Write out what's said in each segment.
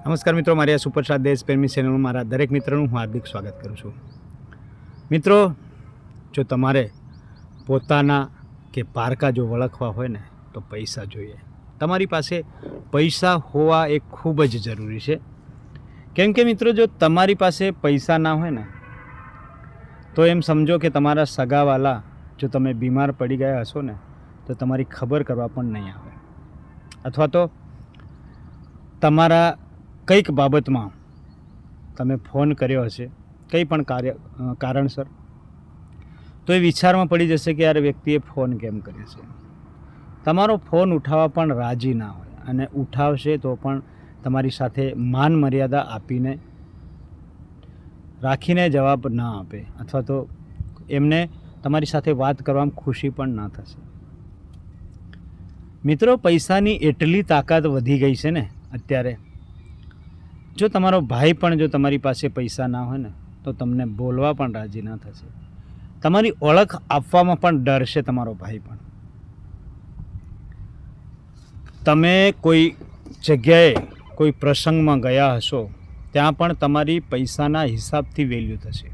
નમસ્કાર મિત્રો, મારી આ સુપરસ્ટાર દેશ પ્રેમી ચેનલમાં મારા દરેક મિત્રોનું હું હાર્દિક સ્વાગત કરું છું. મિત્રો, જો તમારે પોતાના કે પારકા જો વળખવા હોય ને તો પૈસા જોઈએ. તમારી પાસે પૈસા હોવા એ ખૂબ જ જરૂરી છે. કેમ કે મિત્રો, જો તમારી પાસે પૈસા ના હોય ને તો એમ સમજો કે તમારા સગાવાલા જો તમે બીમાર પડી ગયા હશો ને તો તમારી ખબર કરવા પણ નહીં આવે, અથવા તો તમારા કંઈક બાબતમાં તમે ફોન કર્યો હશે કંઈ પણ કારણસર, તો એ વિચારમાં પડી જશે કે યાર વ્યક્તિએ ફોન કેમ કર્યો છે. તમારો ફોન ઉઠાવવા પણ રાજી ના હોય, અને ઉઠાવશે તો પણ તમારી સાથે માન મર્યાદા આપીને રાખીને જવાબ ના આપે, અથવા તો એમને તમારી સાથે વાત કરવામાં ખુશી પણ ના થશે. મિત્રો, પૈસાની એટલી તાકાત વધી ગઈ છે ને અત્યારે. જો તમારો ભાઈ પણ જો તમારી પાસે પૈસા ના હોય ને તો તમને બોલવા પણ રાજી ના થશે. તમારી ઓળખ આપવામાં પણ ડરશે તમારો ભાઈ પણ. તમે કોઈ જગ્યાએ કોઈ પ્રસંગમાં ગયા હશો ત્યાં પણ તમારી પૈસાના હિસાબથી વેલ્યુ થશે.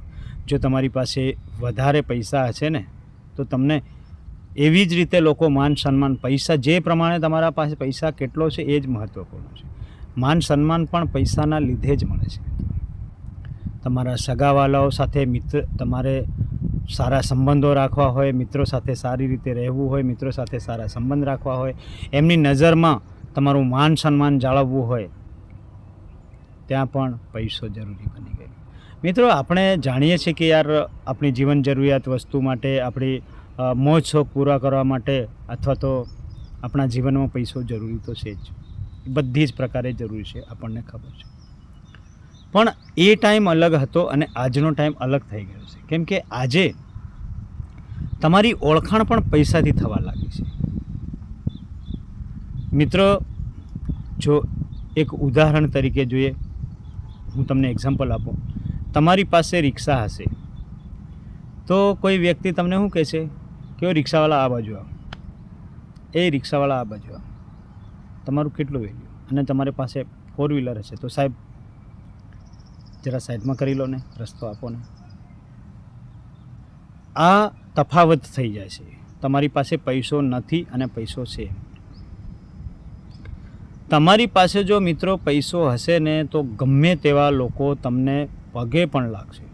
જો તમારી પાસે વધારે પૈસા હશે ને તો તમને એવી જ રીતે લોકો માન સન્માન, પૈસા જે પ્રમાણે તમારા પાસે પૈસા કેટલો છે એ જ મહત્ત્વપૂર્ણ છે. માન સન્માન પણ પૈસાના લીધે જ મળે છે. તમારા સગાવાલાઓ સાથે તમારે સારા સંબંધો રાખવા હોય, મિત્રો સાથે સારી રીતે રહેવું હોય, મિત્રો સાથે સારા સંબંધ રાખવા હોય, એમની નજરમાં તમારું માન સન્માન જાળવવું હોય, ત્યાં પણ પૈસો જરૂરી બની ગયો. મિત્રો, આપણે જાણીએ છીએ કે યાર આપણી જીવન જરૂરિયાત વસ્તુ માટે, આપણી મોજ શોખ પૂરા કરવા માટે, અથવા તો આપણા જીવનમાં પૈસો જરૂરી તો છે જ, બધી જ પ્રકારે જરૂરી છે, આપણને ખબર છે. પણ એ ટાઈમ અલગ હતો અને આજનો ટાઈમ અલગ થઈ ગયો છે. કેમ કે આજે તમારી ઓળખાણ પણ પૈસાથી થવા લાગી છે. મિત્રો, જો એક ઉદાહરણ તરીકે જોઈએ, હું તમને એક્ઝામ્પલ આપું. તમારી પાસે રિક્ષા હશે તો કોઈ વ્યક્તિ તમને શું કહેશે કે રિક્ષાવાળા આ બાજુ આવો, એ રિક્ષાવાળા આ બાજુ આવો. તમારું કેટલું વેલ્યુ. અને તમારી પાસે 4 વ્હીલર હશે તો સાહેબ જરા સાઈડમાં કરી લો ને, રસ્તો આપો ને. આ તફાવત થઈ જાય છે. તમારી પાસે પૈસો નથી અને પૈસો છે. તમારી પાસે જો મિત્રો પૈસો હશે ને તો ગમે તેવા લોકો તમને પગે પણ લાગશે,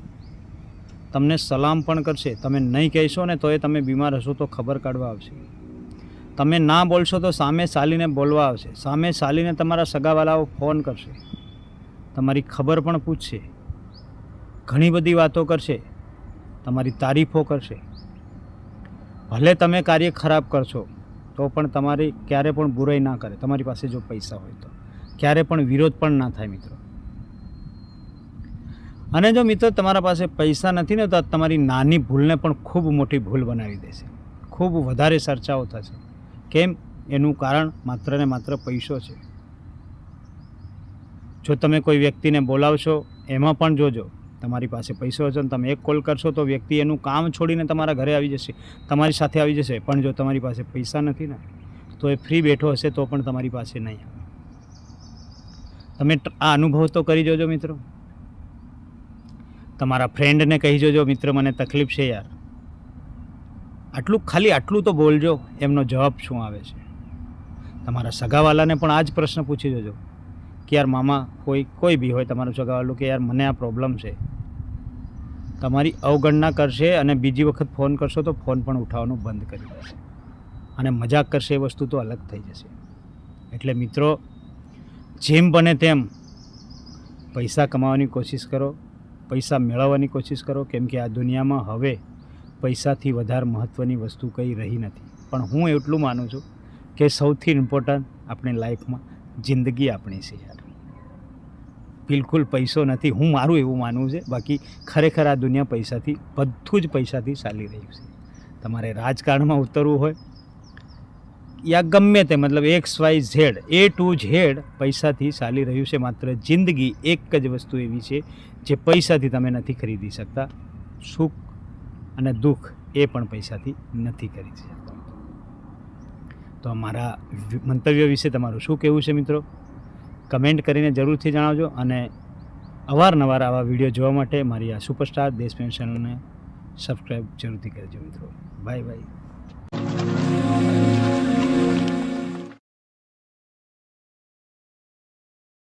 તમને સલામ પણ કરશે. તમે નહીં કહેશો ને તો એ તમે બીમાર હશો તો ખબર કાઢવા આવશે. તમે ના બોલશો તો સામે ચાલીને બોલવા આવશે. સામે ચાલીને તમારા સગાવાલાઓ ફોન કરશે, તમારી ખબર પણ પૂછશે, ઘણી બધી વાતો કરશે, તમારી તારીફો કરશે. ભલે તમે કાર્ય ખરાબ કરશો તો પણ તમારી ક્યારે પણ બુરાઈ ના કરે. તમારી પાસે જો પૈસા હોય તો ક્યારે પણ વિરોધ પણ ના થાય મિત્રો. અને જો મિત્રો તમારા પાસે પૈસા નથી ને તો તમારી નાની ભૂલને પણ ખૂબ મોટી ભૂલ બનાવી દેશે, ખૂબ વધારે ચર્ચાઓ થશે. કેમ? એનું કારણ માત્ર ને માત્ર પૈસો છે. જો તમે કોઈ વ્યક્તિને બોલાવશો એમાં પણ જોજો, તમારી પાસે પૈસો હશે ને તમે એક કોલ કરશો તો વ્યક્તિ એનું કામ છોડીને તમારા ઘરે આવી જશે, તમારી સાથે આવી જશે. પણ જો તમારી પાસે પૈસા નથી ને તો એ ફ્રી બેઠો હશે તો પણ તમારી પાસે નહીં આવે. તમે આ અનુભવ તો કરી જોજો મિત્રો. તમારા ફ્રેન્ડને કહી જોજો, મિત્ર મને તકલીફ છે યાર, ખાલી આટલું તો બોલજો, એમનો જવાબ શું આવે છે. તમારા સગાવાલાને પણ આ જ પ્રશ્ન પૂછી જોજો કે યાર મામા, કોઈ બી હોય તમારું સગાવાલું, કે યાર મને આ પ્રોબ્લેમ છે. તમારી અવગણના કરશે અને બીજી વખત ફોન કરશો તો ફોન પણ ઉઠાવવાનું બંધ કરી દેશે અને મજાક કરશે. એ વસ્તુ તો અલગ થઈ જશે. એટલે મિત્રો, જેમ બને તેમ પૈસા કમાવાની કોશિશ કરો, પૈસા મેળવવાની કોશિશ કરો. કેમ કે આ દુનિયામાં હવે પૈસાથી વધારે મહત્ત્વની વસ્તુ કંઈ રહી નથી. પણ હું એટલું માનું છું કે સૌથી ઇમ્પોર્ટન્ટ આપણી લાઈફમાં જિંદગી આપણી છે યાર. બિલકુલ પૈસો નથી, હું મારું એવું માનવું છે. બાકી ખરેખર આ દુનિયા પૈસાથી, બધું જ પૈસાથી ચાલી રહ્યું છે. તમારે રાજકારણમાં ઉતરવું હોય યા ગમે તે, મતલબ XYZ, A to Z પૈસાથી ચાલી રહ્યું છે. માત્ર જિંદગી એક જ વસ્તુ એવી છે જે પૈસાથી તમે નથી ખરીદી શકતા. સુખ અને દુઃખ એ પણ પૈસાથી નથી ખરીદી શકતા. તો મારા મંતવ્ય વિશે તમારું શું કહેવું છે મિત્રો? કમેન્ટ કરીને જરૂરથી જણાવજો અને અવારનવાર આવા વિડીયો જોવા માટે મારી આ સુપરસ્ટાર દેશપ્રેમ ચેનલને સબસ્ક્રાઈબ જરૂરથી કરજો મિત્રો. Bye bye.